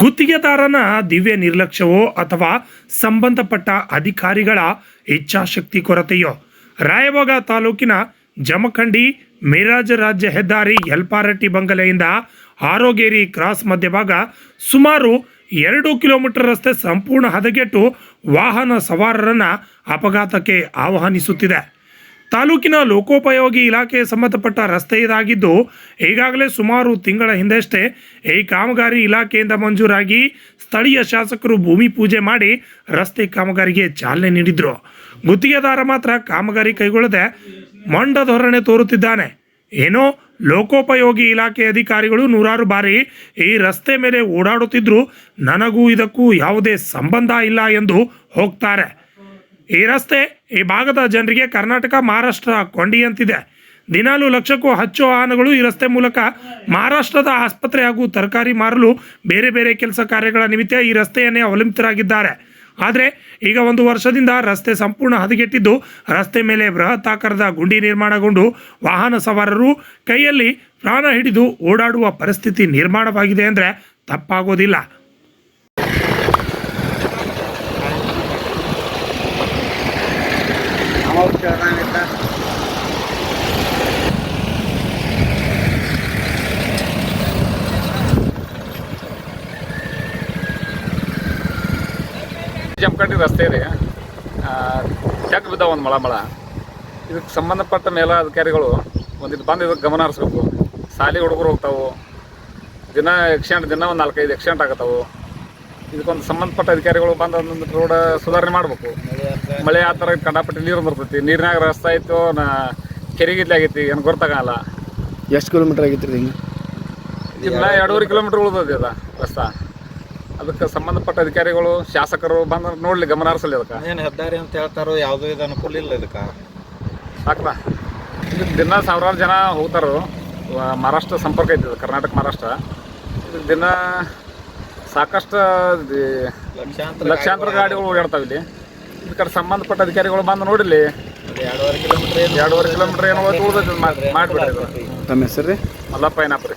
ಗುತ್ತಿಗೆದಾರನ ದಿವ್ಯ ನಿರ್ಲಕ್ಷ್ಯವೋ ಅಥವಾ ಸಂಬಂಧಪಟ್ಟ ಅಧಿಕಾರಿಗಳ ಇಚ್ಛಾಶಕ್ತಿ ಕೊರತೆಯೋ ರಾಯಬಾಗ ತಾಲೂಕಿನ ಜಮಖಂಡಿ ಮಿರಾಜ್ ರಾಜ್ಯ ಹೆದ್ದಾರಿ ಯಲ್ಪಾರಟ್ಟಿ ಬಂಗಲೆಯಿಂದ ಆರೋಗೇರಿ ಕ್ರಾಸ್ ಮಧ್ಯಭಾಗ ಸುಮಾರು 2 ಕಿಲೋಮೀಟರ್ ರಸ್ತೆ ಸಂಪೂರ್ಣ ಹದಗೆಟ್ಟು ವಾಹನ ಸವಾರರನ್ನು ಅಪಘಾತಕ್ಕೆ ಆಹ್ವಾನಿಸುತ್ತಿದೆ. ತಾಲೂಕಿನ ಲೋಕೋಪಯೋಗಿ ಇಲಾಖೆಗೆ ಸಂಬಂಧಪಟ್ಟ ರಸ್ತೆ ಇದಾಗಿದ್ದು ಈಗಾಗಲೇ ಸುಮಾರು ತಿಂಗಳ ಹಿಂದಷ್ಟೇ ಈ ಕಾಮಗಾರಿ ಇಲಾಖೆಯಿಂದ ಮಂಜೂರಾಗಿ ಸ್ಥಳೀಯ ಶಾಸಕರು ಭೂಮಿ ಪೂಜೆ ಮಾಡಿ ರಸ್ತೆ ಕಾಮಗಾರಿಗೆ ಚಾಲನೆ ನೀಡಿದ್ರು. ಗುತ್ತಿಗೆದಾರ ಮಾತ್ರ ಕಾಮಗಾರಿ ಕೈಗೊಳ್ಳದೆ ಮೊಂಡ ಧೋರಣೆ ತೋರುತ್ತಿದ್ದಾನೆ. ಏನೋ ಲೋಕೋಪಯೋಗಿ ಇಲಾಖೆ ಅಧಿಕಾರಿಗಳು ನೂರಾರು ಬಾರಿ ಈ ರಸ್ತೆ ಮೇಲೆ ಓಡಾಡುತ್ತಿದ್ರು, ನನಗೂ ಇದಕ್ಕೂ ಯಾವುದೇ ಸಂಬಂಧ ಇಲ್ಲ ಎಂದು ಹೋಗ್ತಾರೆ. ಈ ರಸ್ತೆ ಈ ಭಾಗದ ಜನರಿಗೆ ಕರ್ನಾಟಕ ಮಹಾರಾಷ್ಟ್ರ ಕೊಂಡಿಯಂತಿದೆ. ದಿನಾಲು ಲಕ್ಷಕ್ಕೂ ಹೆಚ್ಚು ವಾಹನಗಳು ಈ ರಸ್ತೆ ಮೂಲಕ ಮಹಾರಾಷ್ಟ್ರದ ಆಸ್ಪತ್ರೆ ಹಾಗೂ ತರಕಾರಿ ಮಾರಲು ಬೇರೆ ಬೇರೆ ಕೆಲಸ ಕಾರ್ಯಗಳ ನಿಮಿತ್ತ ಈ ರಸ್ತೆಯನ್ನೇ ಅವಲಂಬಿತರಾಗಿದ್ದಾರೆ. ಆದರೆ ಈಗ 1 ವರ್ಷದಿಂದ ರಸ್ತೆ ಸಂಪೂರ್ಣ ಹದಗೆಟ್ಟಿದ್ದು ರಸ್ತೆ ಮೇಲೆ ಬೃಹತ್ ಆಕಾರದ ಗುಂಡಿ ನಿರ್ಮಾಣಗೊಂಡು ವಾಹನ ಸವಾರರು ಕೈಯಲ್ಲಿ ಪ್ರಾಣ ಹಿಡಿದು ಓಡಾಡುವ ಪರಿಸ್ಥಿತಿ ನಿರ್ಮಾಣವಾಗಿದೆ ಅಂದರೆ ತಪ್ಪಾಗೋದಿಲ್ಲ. ಜಮಖಂಡಿ ರಸ್ತೆ ಇದೆ, ಚೆಕ್ ಬಿದ್ದಾವ ಒಂದು ಮಳ ಇದಕ್ಕೆ ಸಂಬಂಧಪಟ್ಟ ಮೇಲಾಧಿಕಾರಿಗಳು ಒಂದಿಟ್ಟು ಬಂದು ಇದಕ್ಕೆ ಗಮನ ಹರಿಸ್ಬೇಕು. ಶಾಲೆ ಹುಡುಗರು ಹೋಗ್ತಾವೆ, ದಿನ ಒಂದು 4-5 ಆಕ್ಸಿಡೆಂಟ್ ಆಗತ್ತವು. ಇದಕ್ಕೊಂದು ಸಂಬಂಧಪಟ್ಟ ಅಧಿಕಾರಿಗಳು ಬಂದು ಒಂದು ರೋಡ್ ಸುಧಾರಣೆ ಮಾಡಬೇಕು. ಮಳೆ ಆ ಥರ ಕಂಡಾಪಟ್ಟಿ ನೀರು ಬರ್ತೈತಿ, ನೀರಿನಾಗ ರಸ್ತೆ ಆಯಿತು ಕೆರೆಗಿದ್ಲೆ ಆಗೈತಿ, ಏನು ಗೊತ್ತಾಗಲ್ಲ. ಎಷ್ಟು ಕಿಲೋಮೀಟ್ರ್ ಆಗೈತಿ ರೀ? ಇನ್ನು 2.5 ಕಿಲೋಮೀಟ್ರ್ ಉಳಿದೈತಿ ಅದ ರಸ್ತೆ. ಅದಕ್ಕೆ ಸಂಬಂಧಪಟ್ಟ ಅಧಿಕಾರಿಗಳು ಶಾಸಕರು ಬಂದು ನೋಡ್ಲಿ, ಗಮನ ಹರಿಸಲಿ. ಅದಕ್ಕೆ ಏನು ಹೆದ್ದಾರಿ ಅಂತ ಹೇಳ್ತಾರೋ, ಯಾವುದೋ ಇದು ಅನುಕೂಲ ಇಲ್ಲ ಇದಕ್ಕೆ. ಸಾಕಲ್ಲ, ಇದಕ್ಕೆ ದಿನ ಸಾವಿರಾರು ಜನ ಹೋಗ್ತಾರೋ. ಮಹಾರಾಷ್ಟ್ರ ಸಂಪರ್ಕ ಐತಿ, ಕರ್ನಾಟಕ ಮಹಾರಾಷ್ಟ್ರ. ಇದಕ್ಕೆ ದಿನ ಸಾಕಷ್ಟು ಲಕ್ಷಾಂತರ ಗಾಡಿಗಳು ಓಡಾಡ್ತಾವೆ ಇಲ್ಲಿ. ಇದಕ್ಕೆ ಸಂಬಂಧಪಟ್ಟ ಅಧಿಕಾರಿಗಳು ಬಂದು ನೋಡಿಲಿ. 2.5 ಕಿಲೋಮೀಟ್ರ್ ಏನೋ ಉಳಿದೈತಿ ಮಾಡಿಬಿಡ್ರಿ. ತಮ್ಮ ಹೆಸರು ರೀ? ಮಲ್ಲಪ್ಪ ಏನಪ್ಪ ರೀ.